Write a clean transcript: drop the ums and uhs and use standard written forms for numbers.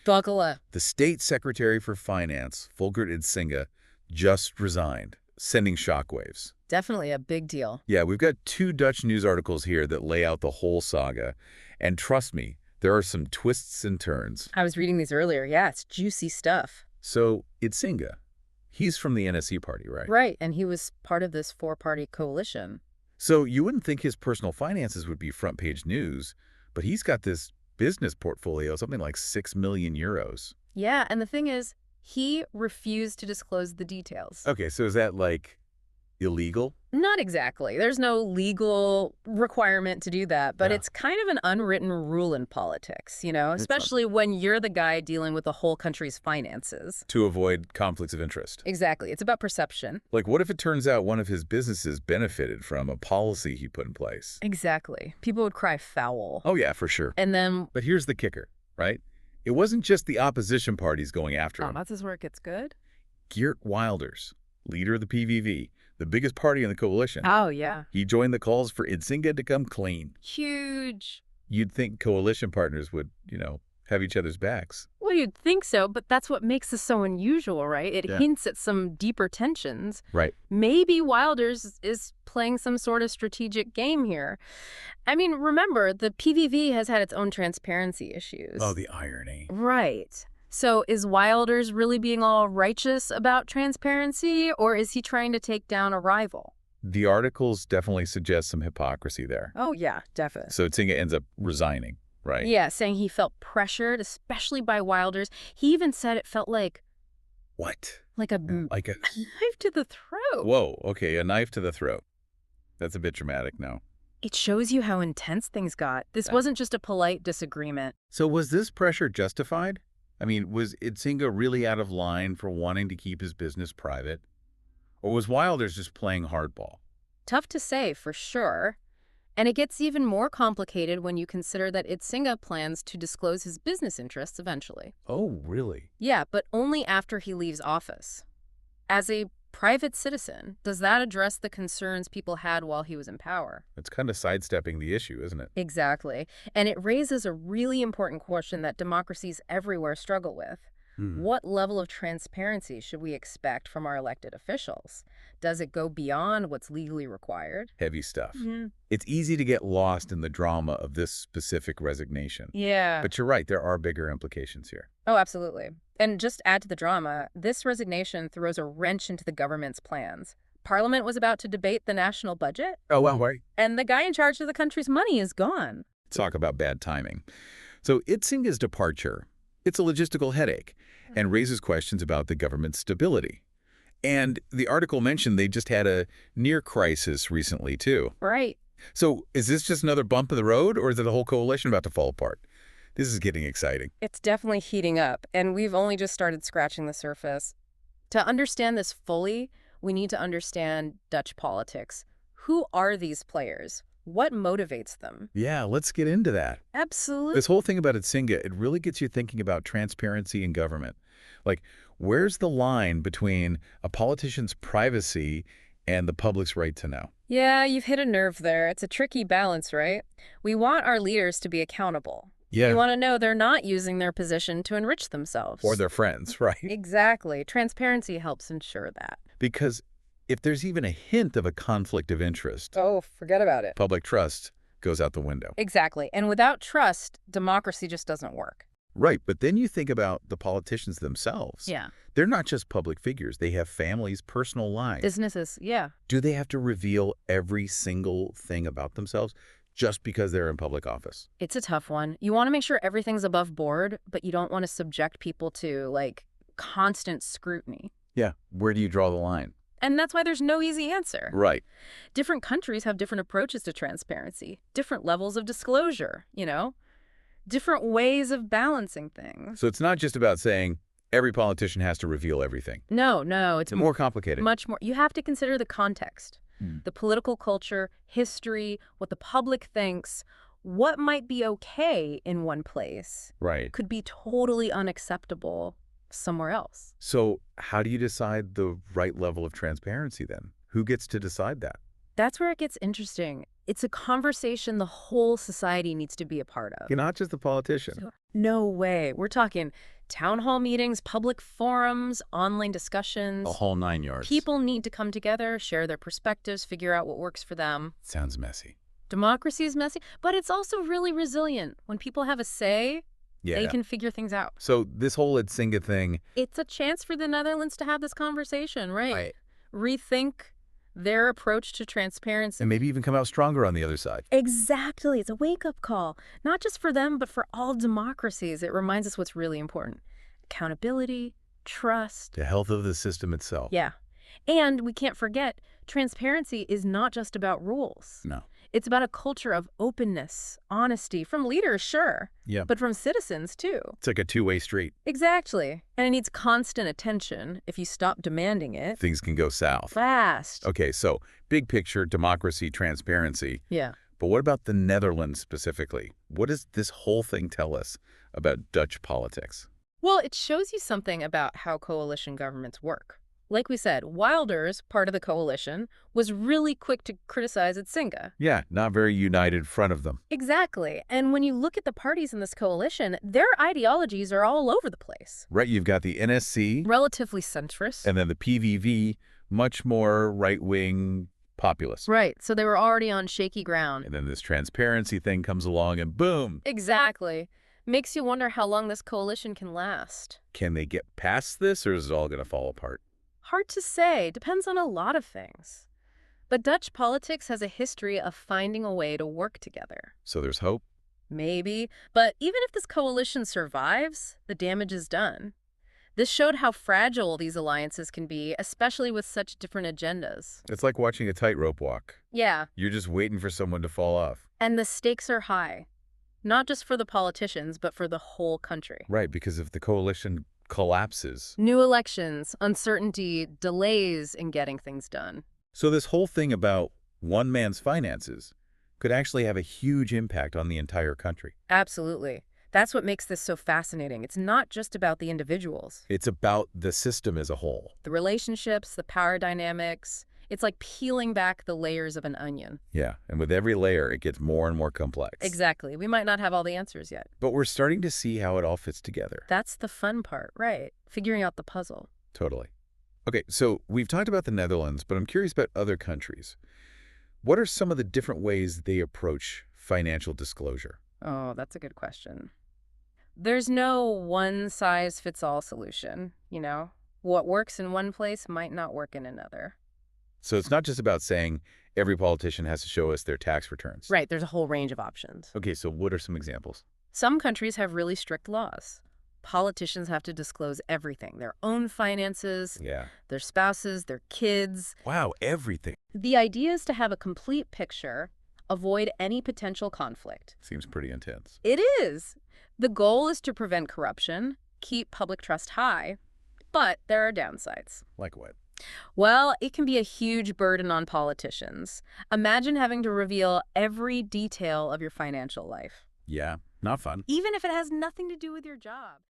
Buckle up. The state secretary for finance, Volkert Idsinga, just resigned, sending shockwaves. Definitely a big deal. Yeah, we've got 2 Dutch news articles here that lay out the whole saga. And trust me, there are some twists and turns. I was reading these earlier. Yeah, it's juicy stuff. So, Idsinga, he's from the NSC party, right? Right, and he was part of this 4-party coalition. So you wouldn't think his personal finances would be front-page news, but he's got this business portfolio, something like 6 million euros. Yeah, and the thing is, he refused to disclose the details. Okay, so is that, like, illegal? Not exactly. There's no legal requirement to do that, but Yeah. it's kind of an unwritten rule in politics, especially when you're the guy dealing with the whole country's finances. To avoid conflicts of interest. Exactly. It's about perception. Like, what if it turns out one of his businesses benefited from a policy he put in place? Exactly. People would cry foul. Oh, yeah, for sure. And then... But here's the kicker, right? It wasn't just the opposition parties going after him. that's where it gets good? Geert Wilders, leader of the PVV, the biggest party in the coalition. Oh, yeah. He joined the calls for Idsinga to come clean. Huge. You'd think coalition partners would, have each other's backs. Well, you'd think so, but that's what makes this so unusual, right? It hints at some deeper tensions. Right. Maybe Wilders is playing some sort of strategic game here. I mean, remember, the PVV has had its own transparency issues. Oh, the irony. Right. So is Wilders really being all righteous about transparency, or is he trying to take down a rival? The articles definitely suggest some hypocrisy there. Oh, yeah, definitely. So Idsinga ends up resigning, right? Yeah, saying he felt pressured, especially by Wilders. He even said it felt like... What? Like a Like a... knife to the throat. Whoa, okay, a knife to the throat. That's a bit dramatic now. It shows you how intense things got. This wasn't just a polite disagreement. So was this pressure justified? I mean, was Idsinga really out of line for wanting to keep his business private? Or was Wilders just playing hardball? Tough to say, for sure. And it gets even more complicated when you consider that Idsinga plans to disclose his business interests eventually. Oh, really? Yeah, but only after he leaves office. As a private citizen, does that address the concerns people had while he was in power? It's kind of sidestepping the issue, isn't it? Exactly. And it raises a really important question that democracies everywhere struggle with. What level of transparency should we expect from our elected officials? Does it go beyond what's legally required? Heavy stuff. It's easy to get lost in the drama of this specific resignation. Yeah. But you're right, there are bigger implications here. Oh, absolutely. And just add to the drama, this resignation throws a wrench into the government's plans. Parliament was about to debate the national budget. Oh, well, right. And the guy in charge of the country's money is gone. Talk about bad timing. So Idsinga's departure, it's a logistical headache and raises questions about the government's stability. And the article mentioned they just had a near crisis recently, too. Right. So is this just another bump in the road, or is the whole coalition about to fall apart? This is getting exciting. It's definitely heating up, and we've only just started scratching the surface. To understand this fully, we need to understand Dutch politics. Who are these players? What motivates them? Yeah, let's get into that. Absolutely. This whole thing about Idsinga, it really gets you thinking about transparency in government. Like, where's the line between a politician's privacy and the public's right to know? Yeah, you've hit a nerve there. It's a tricky balance, right? We want our leaders to be accountable. Yeah. We want to know they're not using their position to enrich themselves. Or their friends, right? Exactly. Transparency helps ensure that. Because if there's even a hint of a conflict of interest, Oh, forget about it. public trust goes out the window. Exactly. And without trust, democracy just doesn't work. Right, but then you think about the politicians themselves. Yeah. They're not just public figures. They have families, personal lives. Businesses, yeah. Do they have to reveal every single thing about themselves just because they're in public office? It's a tough one. You want to make sure everything's above board, but you don't want to subject people to, constant scrutiny. Yeah, where do you draw the line? And that's why there's no easy answer. Right. Different countries have different approaches to transparency, different levels of disclosure, different ways of balancing things. So it's not just about saying every politician has to reveal everything. No, it's It's more complicated. much more. You have to consider the context, the political culture, history, what the public thinks. What might be okay in one place Right. could be totally unacceptable somewhere else. So how do you decide the right level of transparency then? Who gets to decide that? That's where it gets interesting. It's a conversation the whole society needs to be a part of. You're not just the politician. No way. We're talking Town hall meetings, public forums, online The discussions. whole 9 yards. People need to come together, share their perspectives, figure out what works for them. Sounds messy. Democracy is messy, but it's also really resilient. When people have a say, Yeah. they can figure things out. So this whole Itzinga thing, It's a chance for the Netherlands to have this conversation, right? Right. Rethink their approach to transparency. and maybe even come out stronger on the other side. Exactly. It's a wake-up call, not just for them, but for all democracies. It reminds us what's really important. Accountability, trust. The health of the system itself. Yeah. And we can't forget, transparency is not just about rules. No. It's about a culture of openness, honesty, from leaders, sure, Yeah. but from citizens, too. It's like a two-way street. Exactly. And it needs constant attention. If you stop demanding it, Things can go south. fast. Okay, so big picture, democracy, transparency. Yeah. But what about the Netherlands specifically? What does this whole thing tell us about Dutch politics? Well, it shows you something about how coalition governments work. Like we said, Wilders, part of the coalition, was really quick to criticize Itzinga. Yeah, not very united front of them. Exactly. And when you look at the parties in this coalition, their ideologies are all over the place. Right, you've got the NSC Relatively centrist. and then the PVV, much more right-wing populist. Right. So they were already on shaky ground. And then this transparency thing comes along and boom! Exactly. Makes you wonder how long this coalition can last. Can they get past this or is it all going to fall apart? Hard to say. Depends on a lot of things. But Dutch politics has a history of finding a way to work together. So there's hope? Maybe. But even if this coalition survives, the damage is done. This showed how fragile these alliances can be, especially with such different agendas. It's like watching a tightrope walk. Yeah, You're just waiting for someone to fall off. and the stakes are high. Not just for the politicians, but for the whole country. Right, because if the coalition collapses. New elections, uncertainty, delays in getting things done. So this whole thing about one man's finances could actually have a huge impact on the entire country. Absolutely. That's what makes this so fascinating. It's not just about the individuals. It's about the system as a whole. The relationships, the power dynamics. It's like peeling back the layers of an onion. Yeah, and with every layer, it gets more and more complex. Exactly. We might not have all the answers yet. But we're starting to see how it all fits together. That's the fun part, right? Figuring out the puzzle. Totally. Okay, so we've talked about the Netherlands, but I'm curious about other countries. What are some of the different ways they approach financial disclosure? Oh, that's a good question. There's no one-size-fits-all solution, you know? What works in one place might not work in another. So it's not just about saying every politician has to show us their tax returns. Right, there's a whole range of options. Okay, so what are some examples? Some countries have really strict laws. Politicians have to disclose everything, their own finances, Yeah. their spouses, their kids. Wow, everything. The idea is to have a complete picture, avoid any potential conflict. Seems pretty intense. It is. The goal is to prevent corruption, keep public trust high, but there are downsides. Like what? Well, it can be a huge burden on politicians. Imagine having to reveal every detail of your financial life, Yeah, not fun. even if it has nothing to do with your job.